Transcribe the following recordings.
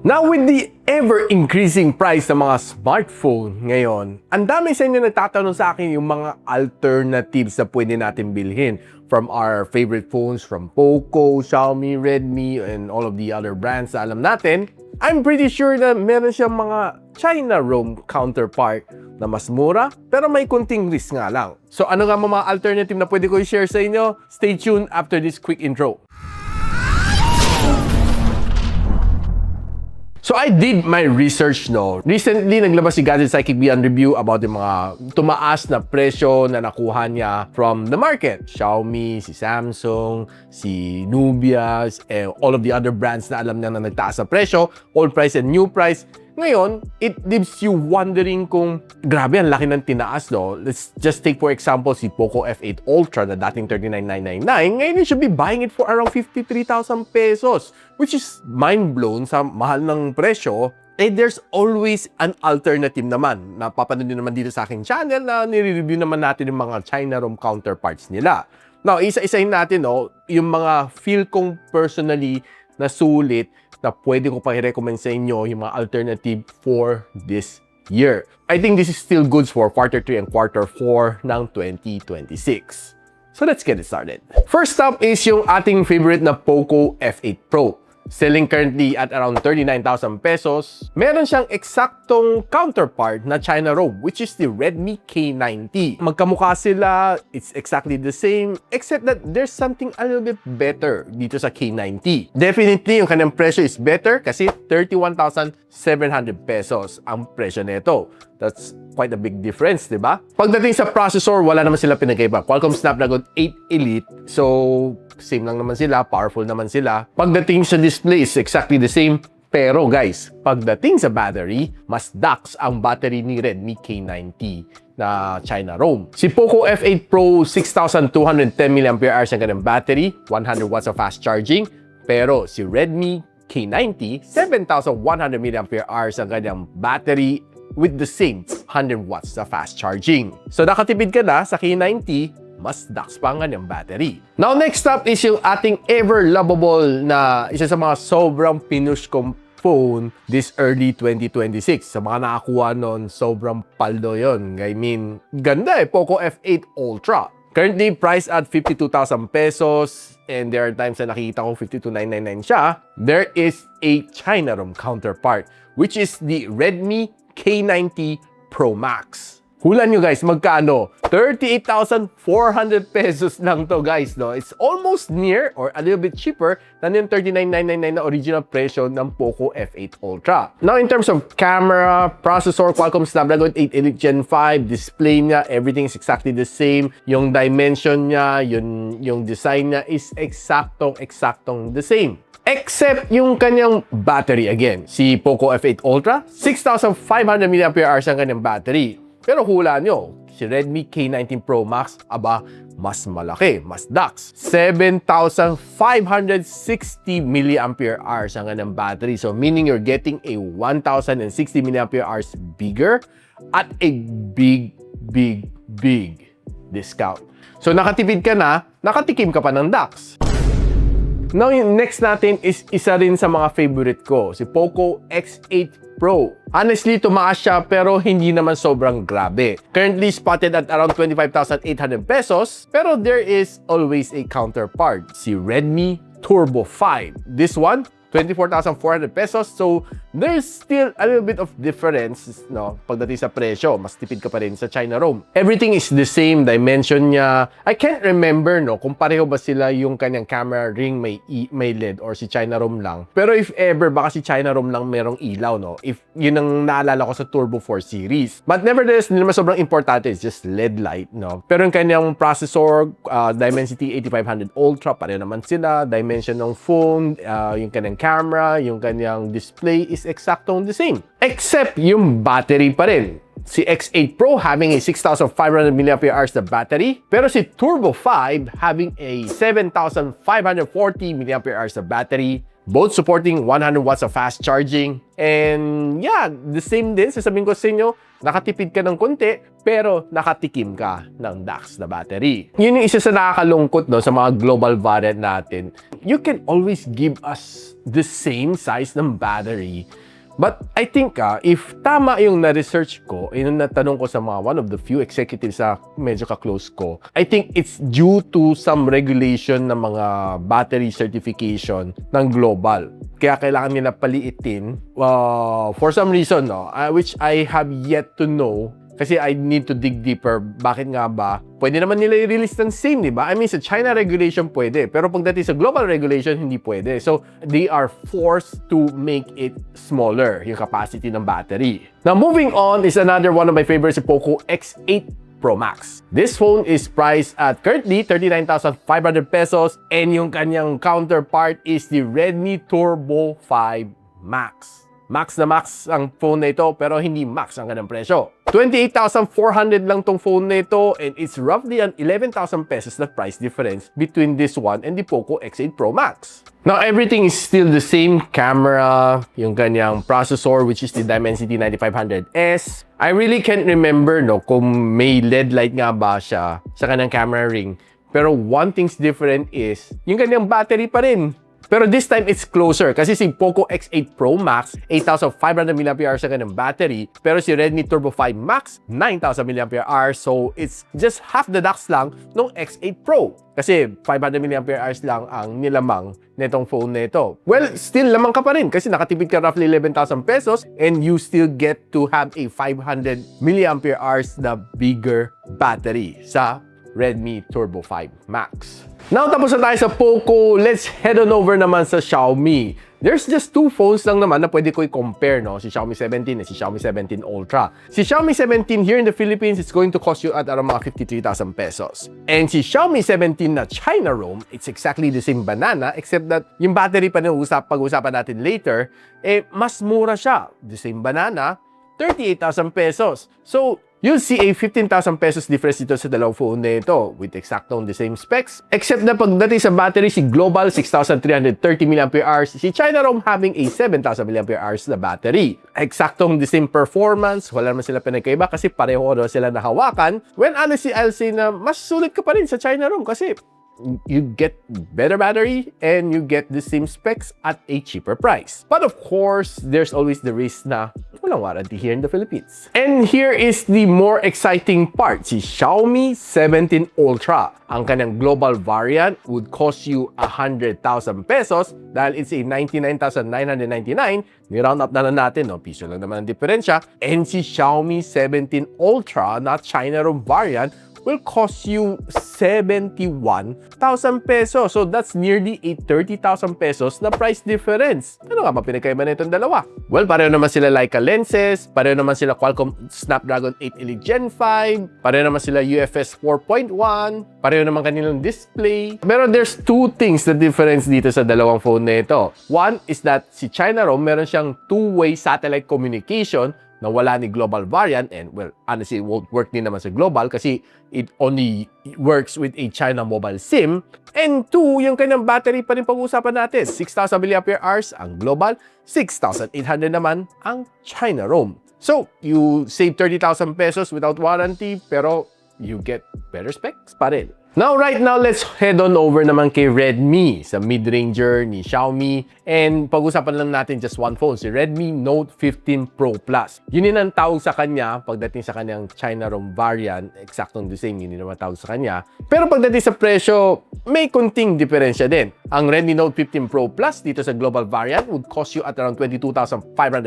Now with the ever-increasing price ng mga smartphone ngayon, ang dami sa inyo nagtatanong sa akin yung mga alternatives na pwede natin bilhin from our favorite phones from Poco, Xiaomi, Redmi, and all of the other brands na alam natin. I'm pretty sure na meron siyang mga China ROM counterpart na mas mura pero may kunting risk nga lang. So ano nga mga alternative na pwede ko i-share sa inyo? Stay tuned after this quick intro. So I did my research, no. Recently, naglabas si Gadgetsidekick Beyond Review about yung mga tumaas na presyo na nakuha niya from the market. Xiaomi, si Samsung, si Nubia, all of the other brands na alam niya na nagtaas sa presyo, old price and new price. Ngayon, it leaves you wondering kung grabe ang laki ng tinaas, no? Let's just take for example si Poco F8 Ultra na dating 39,999. Ngayon, you should be buying it for around 53,000 pesos, which is mind-blown sa mahal ng presyo. There's always an alternative naman. Napapanood nyo naman dito sa aking channel na nire-review naman natin yung mga China ROM counterparts nila. Now, isa-isahin natin, no, yung mga feel kong personally na sulit na pwede ko pa i-recommend sa inyo yung mga alternative for this year. I think this is still goods for quarter 3 and quarter 4 ng 2026. So let's get it started. First up is yung ating favorite na Poco F8 Pro. Selling currently at around 39,000 pesos. Meron siyang eksaktong counterpart na China ROM, which is the Redmi K90. Magkamukha sila, it's exactly the same, except that there's something a little bit better dito sa K90. Definitely, yung kanyang presyo is better kasi 31,700 pesos ang presyo nito. That's quite a big difference, di ba? Pagdating sa processor, wala naman sila pinagkaiba. Qualcomm Snapdragon 8 Elite, so same lang naman sila, powerful naman sila. Pagdating sa display is exactly the same. Pero guys, pagdating sa battery, mas lax ang battery ni Redmi K90 na China ROM. Si Poco F8 Pro, 6,210 mAh ang kanyang battery, 100 watts of fast charging. Pero si Redmi K90, 7,100 mAh ang kanyang battery with the same 100 watts na fast charging. So nakatipid ka na sa K90, mas lax pa ang kanyang battery. Now next up is yung ating ever lovable na isa sa mga sobrang pinush kong phone this early 2026. Sa mga nakakuha nun, sobrang paldo yun. I mean, ganda Poco F8 Ultra. Currently priced at 52,000 pesos and there are times na nakikita ko 52,999 siya. There is a China ROM counterpart which is the Redmi K90 Pro Max. Hulan nyo guys, magkano? 38,400 pesos lang to guys, no? It's almost near or a little bit cheaper than yung 39,999 na original presyo ng Poco F8 Ultra. Now in terms of camera, processor, Qualcomm Snapdragon 8 Elite Gen 5, display niya, everything is exactly the same. Yung dimension niya, yung design niya is eksaktong the same. Except yung kanyang battery again. Si Poco F8 Ultra, 6,500 mAh ang kanyang battery. Pero hula nyo, si Redmi K90 Pro Max, aba, mas malaki, mas lax. 7,560 mAh ang kanyang battery. So meaning you're getting a 1,060 mAh bigger at a big discount. So nakatipid ka na, nakatikim ka pa ng lax. Now, yung next natin is isa rin sa mga favorite ko, si Poco X8 Pro. Honestly, tumaas siya pero hindi naman sobrang grabe. Currently spotted at around 25,800 pesos, pero there is always a counterpart, si Redmi Turbo 5. This one, 24,400 pesos. So, there's still a little bit of difference, no? Pagdating sa presyo, mas tipid ka pa rin sa China ROM. Everything is the same, dimension niya. I can't remember, no, kung pareho ba sila yung kanyang camera ring may LED or si China ROM lang. Pero if ever, baka si China ROM lang merong ilaw, no? If yun ang naalala ko sa Turbo 4 series. But nevertheless, hindi naman sobrang importante. It's just LED light, no? Pero yung kanyang processor, Dimensity 8500 Ultra, pareho naman sila. Dimension ng phone, yung kanyang camera, yung kanyang display is eksaktong the same. Except yung battery pa rin. Si X8 Pro having a 6,500 mAh na battery, pero si Turbo 5 having a 7,540 mAh na battery Both supporting 100 watts of fast charging. And yeah, the same din, sasabihin ko sa inyo, nakatipid ka ng konti, pero nakatikim ka ng DAX na battery. Yun yung isa sa nakakalungkot no, sa mga global variant natin. You can always give us the same size ng battery. But I think if tama yung na-research ko, yung natanong ko sa mga one of the few executives sa medyo ka-close ko, I think it's due to some regulation ng mga battery certification ng global. Kaya kailangan nila paliitin for some reason, no, which I have yet to know. Kasi I need to dig deeper. Bakit nga ba? Pwede naman nila i-release ng same, di ba? I mean, sa China regulation pwede. Pero pagdating sa global regulation, hindi pwede. So, they are forced to make it smaller, yung capacity ng battery. Now, moving on is another one of my favorites, the Poco X8 Pro Max. This phone is priced at currently 39,500 pesos and yung kanyang counterpart is the Redmi Turbo 5 Max. Max na max ang phone na ito pero hindi max ang kanyang presyo. 28,400 lang tong phone na ito and it's roughly an 11,000 pesos na price difference between this one and the Poco X8 Pro Max. Now, everything is still the same. Camera, yung kanyang processor which is the Dimensity 9500S. I really can't remember no kung may LED light nga ba siya sa kanyang camera ring. Pero one thing's different is yung kanyang battery pa rin. Pero this time, it's closer. Kasi si Poco X8 Pro Max, 8,500 mAh sa kanyang battery. Pero si Redmi Turbo 5 Max, 9,000 mAh. So, it's just half the DAX lang ng X8 Pro. Kasi 500 mAh lang ang nilamang netong phone na ito. Well, still lamang ka pa rin kasi nakatipid ka roughly 11,000 pesos and you still get to have a 500 mAh na bigger battery sa Redmi Turbo 5 Max. Now, tapos na tayo sa Poco. Let's head on over naman sa Xiaomi. There's just two phones lang naman na pwede ko i-compare, no? Si Xiaomi 17 and si Xiaomi 17 Ultra. Si Xiaomi 17 here in the Philippines, it's going to cost you at around mga 53,000 pesos. And si Xiaomi 17 na China ROM, it's exactly the same banana except that yung battery pa na pag-usapan natin later, mas mura siya. The same banana, 38,000 pesos. So, you'll see a 15,000 pesos difference dito sa dalawang phone na ito with exactly the same specs. Except na pagdating sa battery, si Global 6,330 mAh, si China ROM having a 7,000 mAh na battery. Exactong the same performance, wala naman sila pinagkaiba kasi pareho na sila nahawakan. When honestly, I'll say na mas sulit ka pa rin sa China ROM kasi you get better battery and you get the same specs at a cheaper price. But of course, there's always the risk na walang warranty here in the Philippines. And here is the more exciting part. Si Xiaomi 17 Ultra. Ang kanyang global variant would cost you 100,000 pesos dahil it's a 99,999. Ni-round up na natin, no? Piso lang naman ang diferensya. And si Xiaomi 17 Ultra na China ROM variant will cost you 71,000 pesos. So that's nearly a 30,000 pesos na price difference. Ano nga ba pinagkaiba na itong dalawa? Well, pareho naman sila Leica lenses, pareho naman sila Qualcomm Snapdragon 8 Elite Gen 5, pareho naman sila UFS 4.1, pareho naman kanilang display. Pero there's two things na difference dito sa dalawang phone na ito. One is that si China ROM meron siyang two-way satellite communication na wala ni global variant and well, honestly, it won't work din naman sa global kasi it only works with a China mobile SIM. And two, yung kanyang battery pa rin pag-uusapan natin. 6,000 mAh ang global, 6,800 naman ang China ROM. So, you save 30,000 pesos without warranty pero you get better specs pa rin. Now, right now, let's head on over naman kay Redmi sa mid-ranger ni Xiaomi. And pag-usapan lang natin just one phone, si Redmi Note 15 Pro Plus. Yun din ang tawag sa kanya pagdating sa kanyang China ROM variant. Exactong the same, yun din naman tawag sa kanya. Pero pagdating sa presyo, may kunting diferensya din. Ang Redmi Note 15 Pro Plus dito sa global variant would cost you at around 22,500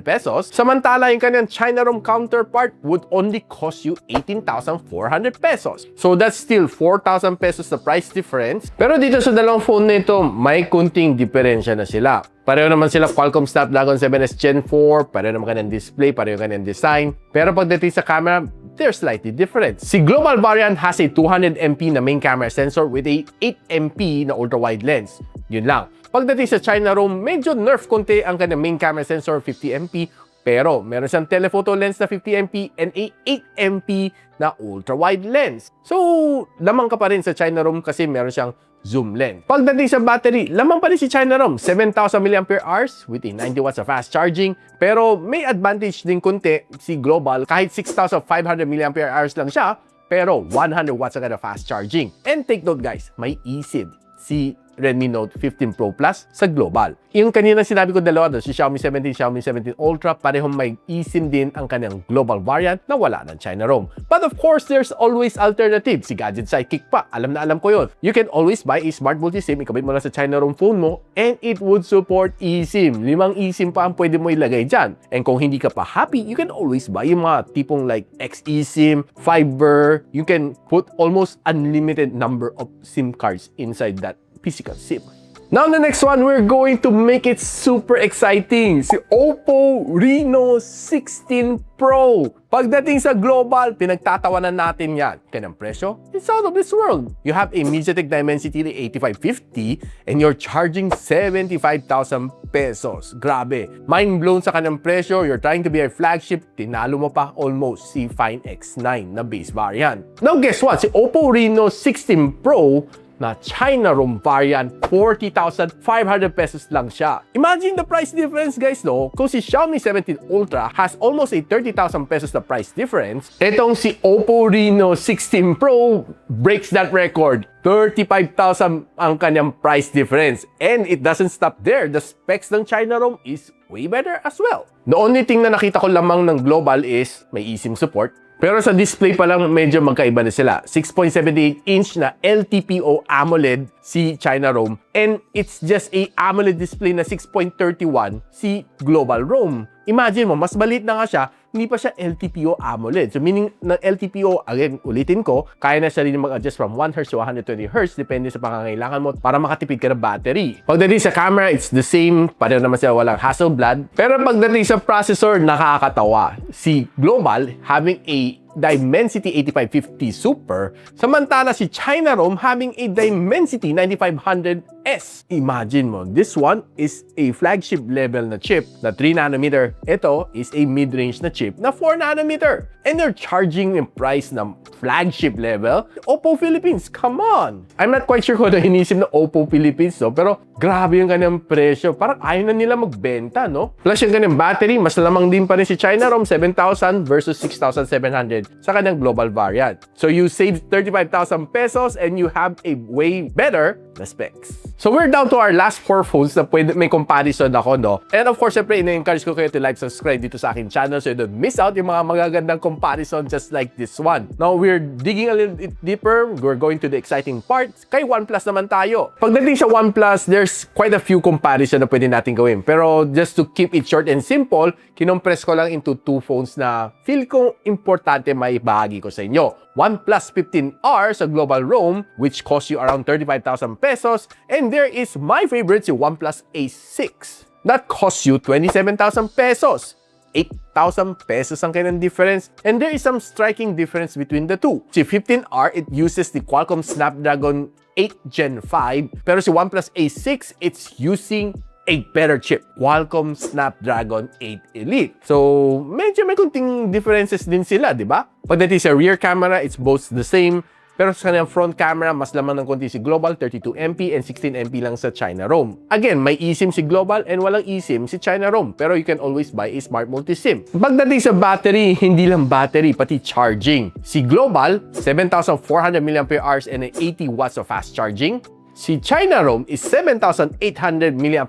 pesos. Samantala, yung kanyang China ROM counterpart would only cost you 18,400 pesos. So that's still 4,000 pesos na price difference. Pero dito sa dalawang phone na ito, may kunting diferensya na sila. Pareho naman sila Qualcomm Snapdragon 7S Gen 4, pareho naman kanyang display, pareho kanyang design. Pero pagdating sa camera, they're slightly different. Si global variant has a 200MP na main camera sensor with a 8MP na ultra-wide lens. Yun lang. Pagdating sa China ROM, medyo nerf konti ang kanyang main camera sensor 50MP. Pero meron siyang telephoto lens na 50MP and a 8MP na ultra-wide lens. So, lamang ka pa rin sa China ROM kasi meron siyang zoom lens. Pagdating sa battery, lamang pa rin si China ROM, 7,000 mAh with a 90 watts of fast charging. Pero may advantage din kunti si Global, kahit 6,500 mAh lang siya, pero 100 watts agad na fast charging. And take note guys, may eSIM si Redmi Note 15 Pro Plus sa Global. Yung kanina sinabi ko dalawa doon, si Xiaomi 17, Xiaomi 17 Ultra, parehong may eSIM din ang kanyang global variant na wala ng China ROM. But of course, there's always alternative. Si Gadget Sidekick pa, alam na alam ko yun. You can always buy a smart multi-SIM, ikabit mo lang sa China ROM phone mo, and it would support eSIM. 5 eSIM pa ang pwede mo ilagay dyan. And kung hindi ka pa happy, you can always buy yung mga tipong like X-eSIM, Fiber. You can put almost unlimited number of SIM cards inside that physical SIM. Now, the next one, we're going to make it super exciting. Si Oppo Reno 16 Pro. Pagdating sa global, pinagtatawanan natin yan. Kanyang presyo, it's out of this world. You have a MediaTek Dimensity 8550 and you're charging 75,000 pesos. Grabe. Mind blown sa kanyang presyo. You're trying to be a flagship. Tinalo mo pa almost si Fine X9 na base variant. Now, guess what? Si Oppo Reno 16 Pro na China ROM variant, 40,500 pesos lang siya. Imagine the price difference guys, no? Kung si Xiaomi 17 Ultra has almost a 30,000 pesos na price difference, etong si Oppo Reno 16 Pro breaks that record. 35,000 ang kanyang price difference. And it doesn't stop there. The specs ng China ROM is way better as well. The only thing na nakita ko lamang ng global is may eSIM support. Pero sa display pa lang, medyo magkaiba na sila. 6.78-inch na LTPO AMOLED si China ROM. And it's just a AMOLED display na 6.31 si Global ROM. Imagine mo, mas maliit na nga siya, hindi pa siya LTPO AMOLED. So meaning, ng LTPO, again, ulitin ko, kaya na siya rin mag-adjust from 1 Hz to 120 Hz depende sa pangangailangan mo para makatipid ka ng battery. Pagdating sa camera, it's the same. Pareho naman siya, walang Hasselblad. Pero pagdating sa processor, nakakatawa. Si Global, having a Dimensity 8550 Super, samantala si China ROM having a Dimensity 9500S. Imagine mo, this one is a flagship level na chip na 3nm. Ito is a mid-range na chip na 4nm. And they're charging yung price ng flagship level. Oppo Philippines, come on! I'm not quite sure kung ano inisip na Oppo Philippines, no? Pero grabe yung kanyang presyo. Parang ayaw na nila magbenta, no? Plus yung kanyang battery, mas lamang din pa rin si China ROM, 7,000 versus 6,700 sa kanyang global variant. So you save 35,000 pesos and you have a way better na specs. So we're down to our last 4 phones na pwede, may comparison ako, no? And of course, syempre, ina-encourage ko kayo to like, subscribe dito sa aking channel so you don't miss out yung mga magagandang comparison just like this one. Now, we're digging a little bit deeper. We're going to the exciting part. Kay OnePlus naman tayo. Pagdating sa OnePlus, there's quite a few comparison na pwede natin gawin. Pero just to keep it short and simple, kinompress ko lang into 2 phones na feel ko importante may bahagi ko sa inyo. OnePlus 15R sa global ROM, which costs you around 35,000 pesos. And there is my favorite, si OnePlus A6. That costs you 27,000 pesos. 8,000 pesos ang kanyang difference. And there is some striking difference between the two. Si 15R, it uses the Qualcomm Snapdragon 8 Gen 5. Pero si OnePlus A6, it's using a better chip, Qualcomm Snapdragon 8 Elite. So, medyo may kunting differences din sila, di ba? Pagdating sa rear camera, it's both the same. Pero sa kanyang front camera, mas lamang ng konti si Global, 32MP and 16MP lang sa China ROM. Again, may eSIM si Global and walang eSIM si China ROM. Pero you can always buy a smart multi-SIM. Pagdating sa battery, hindi lang battery, pati charging. Si Global, 7,400 mAh and 80 watts of fast charging. Si China ROM is 7,800 mAh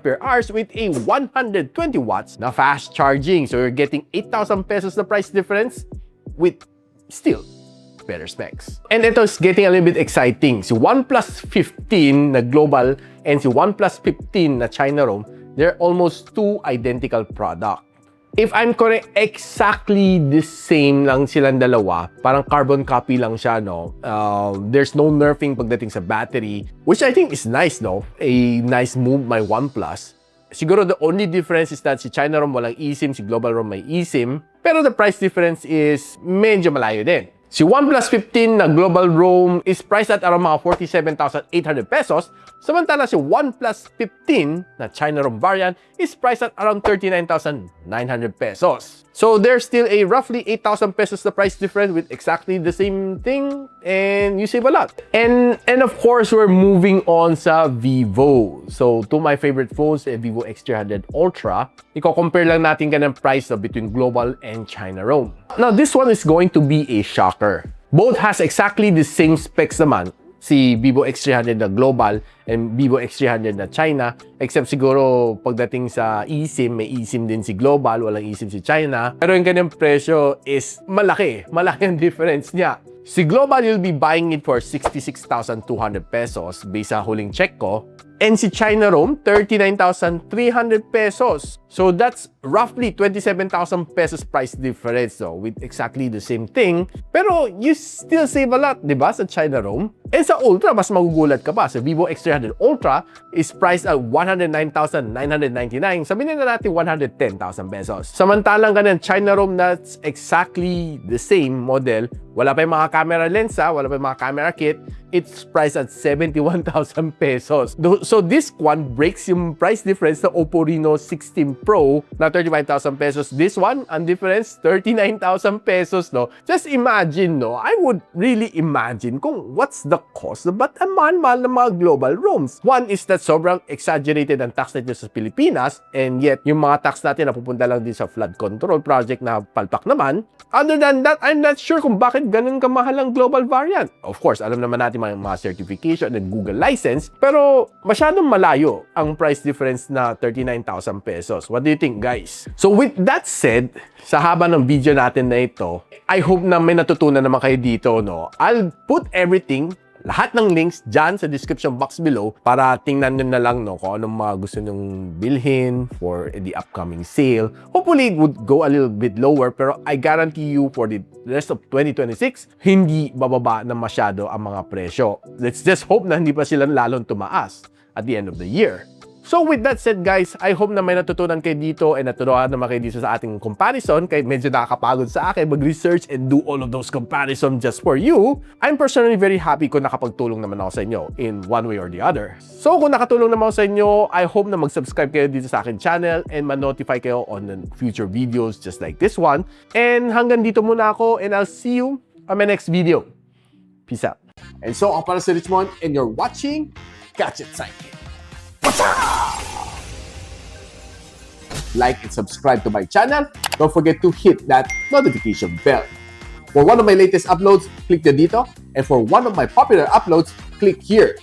with a 120 watts na fast charging. So you're getting 8,000 pesos na price difference with still better specs. And ito is getting a little bit exciting. Si OnePlus 15 na global and si OnePlus 15 na China ROM, they're almost 2 identical products. If I'm correct, exactly the same lang silang dalawa. Parang carbon copy lang siya, no? There's no nerfing pagdating sa battery, which I think is nice, no? A nice move by OnePlus. Siguro the only difference is that si China ROM walang eSIM, si Global ROM may eSIM. Pero the price difference is medyo malayo din. Si OnePlus 15 na global ROM is priced at around mga 47,800 pesos. Samantala si OnePlus 15 na China ROM variant is priced at around 39,900 pesos. So there's still a roughly 8,000 pesos the price difference with exactly the same thing, and you save a lot. And of course, we're moving on sa Vivo. So to my favorite phones, Vivo X300 Ultra, i-compare lang natin ganang price between global and China ROM. Now this one is going to be a shocker. Both has exactly the same specs naman, si Vivo X300 na global and Vivo X300 na China, except siguro pagdating sa eSIM, may eSIM din si global, walang eSIM si China. Pero yung kanyang presyo is malaki ang difference niya. Si global, you'll be buying it for 66,200 pesos based sa huling check ko. And si China ROM, 39,300 pesos. So that's roughly 27,000 pesos price difference with exactly the same thing. Pero you still save a lot, di ba, sa China ROM? And sa Ultra, mas magugulat ka pa. Sa Vivo X300 Ultra is priced at 109,999. Sabihin na natin 110,000 pesos. Samantalang ganun, China ROM that's exactly the same model. Wala pa yung mga camera lensa, wala pa yung mga camera kit. It's priced at 71,000 pesos. So this one breaks yung price difference sa Oppo Reno 16 Pro na 35,000 pesos. This one, ang difference, 39,000 pesos, no? Just imagine, no? I would really imagine kung what's the cost, but ang mahal ng mga global ROMs. One is that sobrang exaggerated ang tax rate sa Pilipinas, and yet yung mga tax natin napupunta lang din sa flood control project na palpak naman. Other than that, I'm not sure kung bakit ganun kamahal ang global variant. Of course, alam naman natin mga certification and Google license, pero masyadong malayo ang price difference na 39,000 pesos. What do you think, guys? So with that said, sa haba ng video natin na ito, I hope na may natutunan naman kayo dito, no? I'll put everything, lahat ng links dyan sa description box below para tingnan nyo na lang, no, kung anong mga gusto nyong bilhin for the upcoming sale. Hopefully, it would go a little bit lower, pero I guarantee you for the rest of 2026, hindi bababa na masyado ang mga presyo. Let's just hope na hindi pa sila lalong tumaas at the end of the year. So with that said, guys, I hope na may natutunan kayo dito and naturuan naman kayo dito sa ating comparison kahit medyo nakakapagod sa akin mag-research and do all of those comparisons just for you. I'm personally very happy kung nakapagtulong naman ako sa inyo in one way or the other. So kung nakatulong naman ako sa inyo, I hope na mag-subscribe kayo dito sa akin channel and ma-notify kayo on the future videos just like this one. And hanggang dito muna ako and I'll see you on my next video. Peace out. And so ako para si Richmond and you're watching Gadget Sidekick. Like and subscribe to my channel. Don't forget to hit that notification bell. For one of my latest uploads, click dito. And for one of my popular uploads, click here.